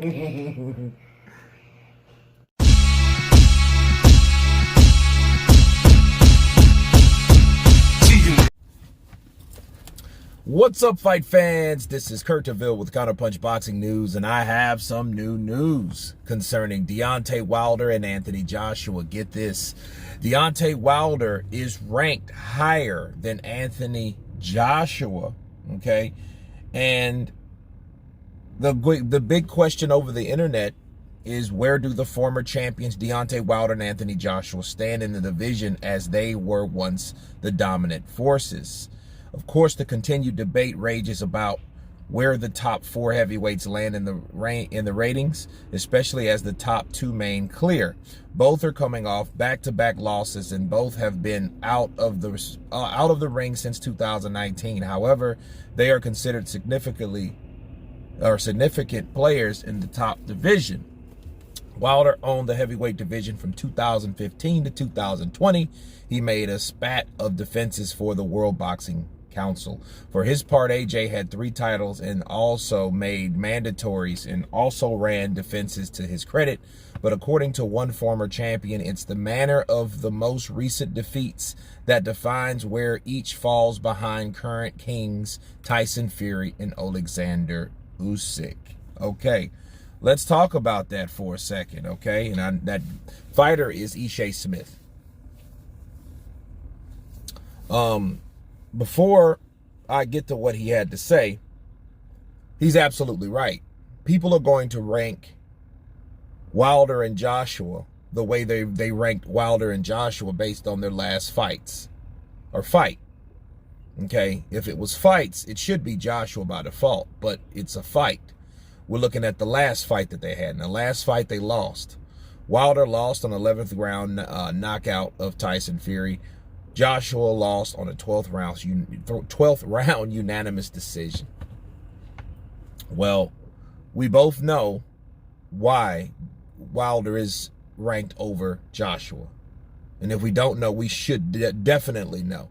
What's up, fight fans? This is Kurt DeVille with Counterpunch Boxing News, and I have some new news concerning Deontay Wilder and Anthony Joshua. Get this. Deontay Wilder is ranked higher than Anthony Joshua, okay? And the big question over the internet is, where do the former champions Deontay Wilder and Anthony Joshua stand in the division, as they were once the dominant forces? Of course, the continued debate rages about where the top four heavyweights land in the ratings, especially as the top two main clear. Both are coming off back-to-back losses, and both have been out of the ring since 2019. However, they are considered significant players in the top division. Wilder owned the heavyweight division from 2015 to 2020. He made a spat of defenses for the World Boxing Council. For his part, AJ had 3 titles and also made mandatories and also ran defenses to his credit. But according to one former champion, it's the manner of the most recent defeats that defines where each falls behind current kings Tyson Fury and Alexander Usyk. Okay, let's talk about that for a second, okay? And that fighter is Ishe Smith. Before I get to what he had to say, he's absolutely right. People are going to rank Wilder and Joshua the way they ranked Wilder and Joshua based on their last fights or fight. Okay, if it was fights, it should be Joshua by default, but it's a fight. We're looking at the last fight that they had. In the last fight, they lost. Wilder lost on 11th round knockout of Tyson Fury. Joshua lost on a 12th round unanimous decision. Well, we both know why Wilder is ranked over Joshua. And if we don't know, we should definitely know.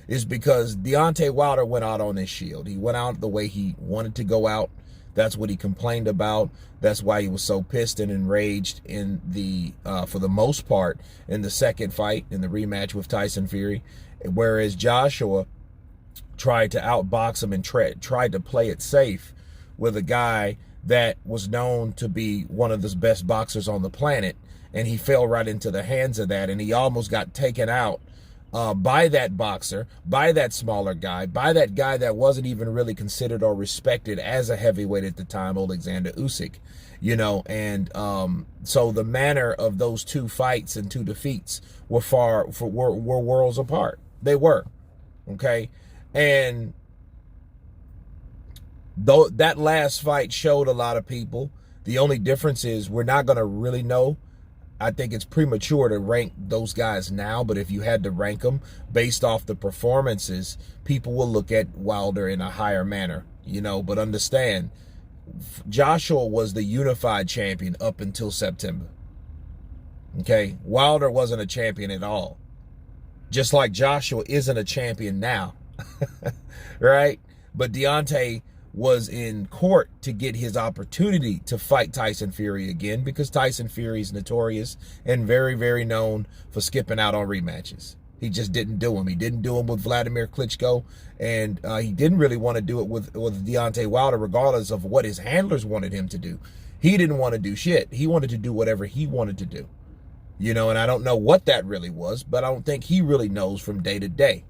It's because Deontay Wilder went out on his shield. He went out the way he wanted to go out. That's what he complained about. That's why he was so pissed and enraged in the, for the most part, in the second fight, in the rematch with Tyson Fury. Whereas Joshua tried to outbox him and tried to play it safe with a guy that was known to be one of the best boxers on the planet. And he fell right into the hands of that, and he almost got taken out by that boxer, by that smaller guy, by that guy that wasn't even really considered or respected as a heavyweight at the time, Alexander Usyk, you know. And so the manner of those two fights and two defeats were were worlds apart. They were, okay. And though that last fight showed a lot of people, the only difference is we're not going to really know. I think it's premature to rank those guys now, but if you had to rank them based off the performances, people will look at Wilder in a higher manner, you know. But understand, Joshua was the unified champion up until September. Okay, Wilder wasn't a champion at all. Just like Joshua isn't a champion now, right? But Deontay was in court to get his opportunity to fight Tyson Fury again, because Tyson Fury is notorious and very, very known for skipping out on rematches. He just didn't do them. He didn't do them with Vladimir Klitschko, and he didn't really want to do it with Deontay Wilder, regardless of what his handlers wanted him to do. He didn't want to do shit. He wanted to do whatever he wanted to do, you know. And I don't know what that really was, but I don't think he really knows from day to day.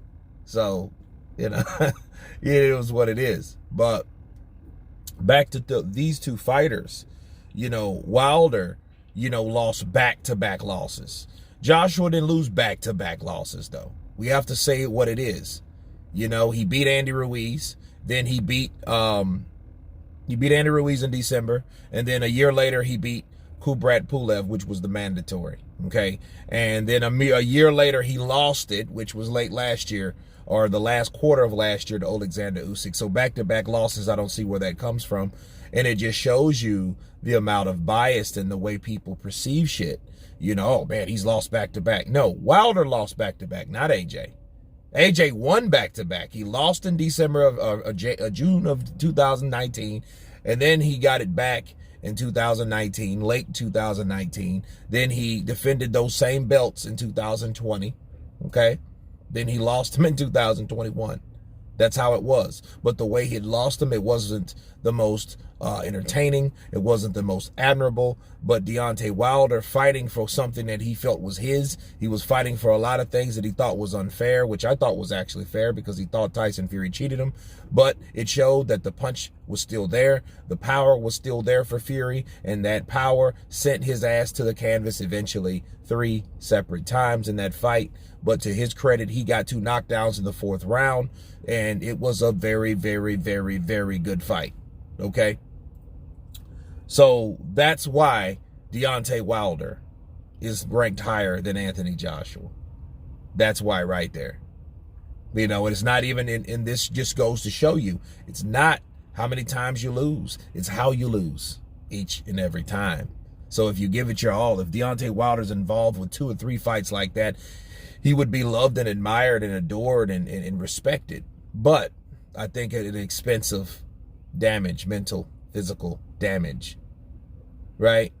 So, you know, it is what it is. But back to these two fighters, you know, Wilder, you know, lost back-to-back losses. Joshua didn't lose back-to-back losses, though. We have to say what it is. You know, he beat Andy Ruiz. Then he beat Andy Ruiz in December. And then a year later, he beat Kubrat Pulev, which was the mandatory. Okay. And then a year later, he lost it, which was late last year, or the last quarter of last year, to Alexander Usyk. So back-to-back losses, I don't see where that comes from. And it just shows you the amount of bias and the way people perceive shit. You know, oh man, he's lost back-to-back. No, Wilder lost back-to-back, not AJ. AJ won back-to-back. He lost in June of 2019, and then he got it back in 2019, late 2019. Then he defended those same belts in 2020, okay? Then he lost them in 2021. That's how it was. But the way he had lost them, it wasn't the most entertaining. It wasn't the most admirable. But Deontay Wilder fighting for something that he felt was his. He was fighting for a lot of things that he thought was unfair, which I thought was actually fair because he thought Tyson Fury cheated him. But it showed that the punch was still there. The power was still there for Fury. And that power sent his ass to the canvas eventually 3 separate times in that fight. But to his credit, he got 2 knockdowns in the 4th round. And it was a very, very, very, very good fight. Okay? So that's why Deontay Wilder is ranked higher than Anthony Joshua. That's why right there. You know, it's not even in this just goes to show you. It's not how many times you lose. It's how you lose each and every time. So if you give it your all, if Deontay Wilder's involved with 2 or 3 fights like that, he would be loved and admired and adored and respected. But I think at an expense of damage, mental, physical damage, right?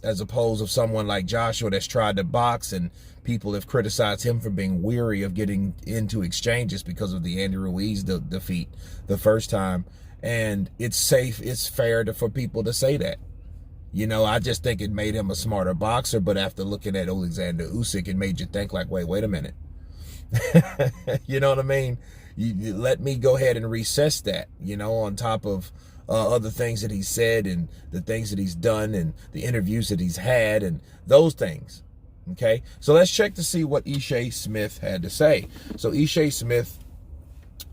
As opposed to someone like Joshua that's tried to box and people have criticized him for being weary of getting into exchanges because of the Andy Ruiz defeat the first time. And it's safe, it's fair for people to say that. You know, I just think it made him a smarter boxer, but after looking at Alexander Usyk, it made you think like, wait a minute. You know what I mean? You let me go ahead and recess that, you know, on top of other things that he said and the things that he's done and the interviews that he's had and those things. Okay, so let's check to see what Ishe Smith had to say. So Ishe Smith,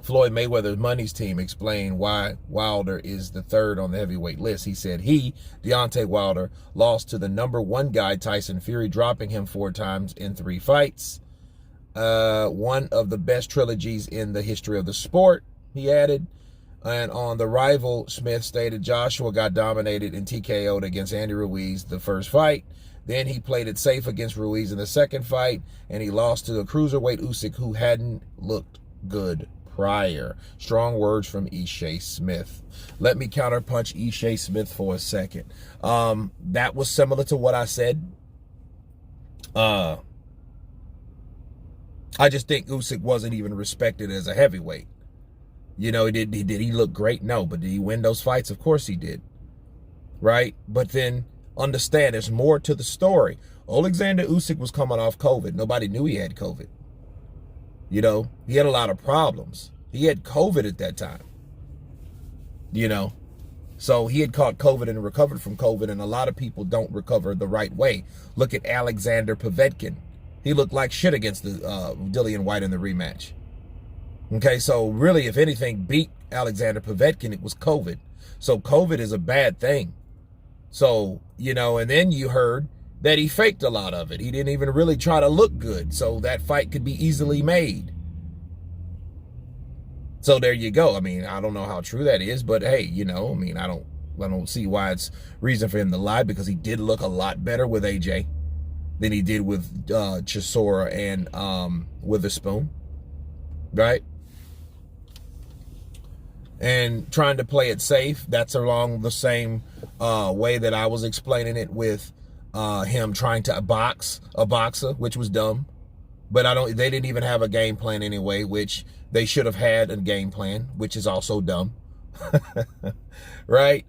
Floyd Mayweather's Money's team, explained why Wilder is the 3rd on the heavyweight list. He said Deontay Wilder, lost to the #1 guy, Tyson Fury, dropping him 4 times in 3 fights. One of the best trilogies in the history of the sport, he added. And on the rival, Smith stated Joshua got dominated and TKO'd against Andy Ruiz the first fight. Then he played it safe against Ruiz in the second fight, and he lost to the cruiserweight Usyk, who hadn't looked good prior. Strong words from Ishe Smith. Let me counterpunch Ishe Smith for a second. That was similar to what I said. I just think Usyk wasn't even respected as a heavyweight. You know, did he look great? No. But did he win those fights? Of course he did. Right? But then understand there's more to the story. Alexander Usyk was coming off COVID. Nobody knew he had COVID. You know, he had a lot of problems. He had COVID at that time. You know, so he had caught COVID and recovered from COVID, and a lot of people don't recover the right way. Look at Alexander Povetkin. He looked like shit against the Dillian White in the rematch. Okay, so really, if anything beat Alexander Povetkin, it was COVID. So COVID is a bad thing. So, you know, and then you heard that he faked a lot of it. He didn't even really try to look good. So that fight could be easily made. So there you go. I mean, I don't know how true that is, but hey, you know, I mean, I don't see why it's reason for him to lie, because he did look a lot better with AJ than he did with Chisora and Witherspoon, right? And trying to play it safe, that's along the same way that I was explaining it with him trying to box a boxer, which was dumb. But they didn't even have a game plan anyway, which they should have had a game plan, which is also dumb. Right?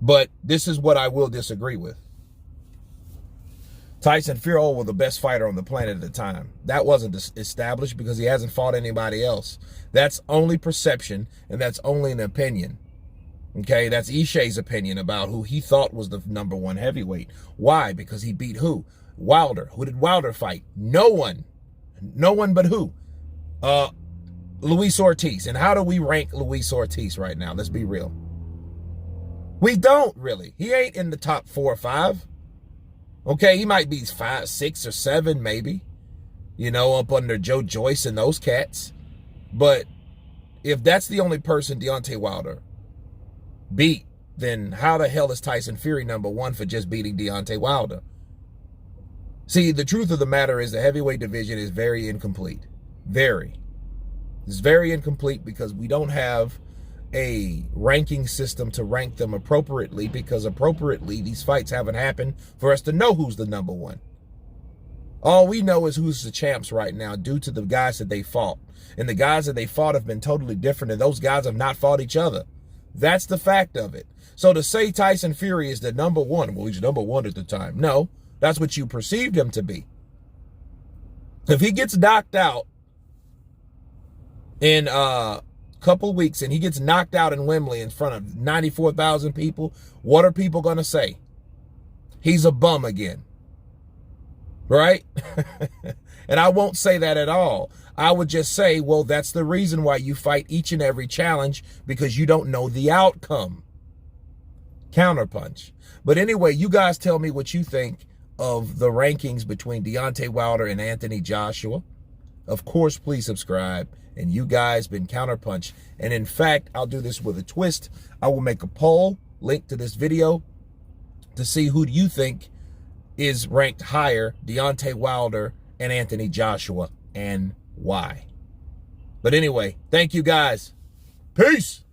But this is what I will disagree with. Tyson Fury was the best fighter on the planet at the time. That wasn't established because he hasn't fought anybody else. That's only perception, and that's only an opinion. Okay, that's Ishe's opinion about who he thought was the #1 heavyweight. Why? Because he beat who? Wilder. Who did Wilder fight? No one. No one but who? Luis Ortiz. And how do we rank Luis Ortiz right now? Let's be real. We don't really. He ain't in the top 4 or 5. Okay, he might be 5, 6, or 7 maybe. You know, up under Joe Joyce and those cats. But if that's the only person Deontay Wilder beat, then how the hell is Tyson Fury #1 for just beating Deontay Wilder? See, the truth of the matter is the heavyweight division is very incomplete. Very. It's very incomplete because we don't have a ranking system to rank them appropriately, because appropriately these fights haven't happened for us to know who's the number one. All we know is who's the champs right now due to the guys that they fought. And the guys that they fought have been totally different, and those guys have not fought each other. That's the fact of it. So to say Tyson Fury is the number one, well, he's number one at the time. No, that's what you perceived him to be. If he gets knocked out in a couple weeks and he gets knocked out in Wembley in front of 94,000 people, what are people going to say? He's a bum again. Right? And I won't say that at all. I would just say, well, that's the reason why you fight each and every challenge, because you don't know the outcome. Counterpunch. But anyway, you guys tell me what you think of the rankings between Deontay Wilder and Anthony Joshua. Of course, please subscribe. And you guys been Counterpunch. And in fact, I'll do this with a twist. I will make a poll link to this video to see who do you think is ranked higher, Deontay Wilder and Anthony Joshua, and why. But anyway, thank you guys. Peace.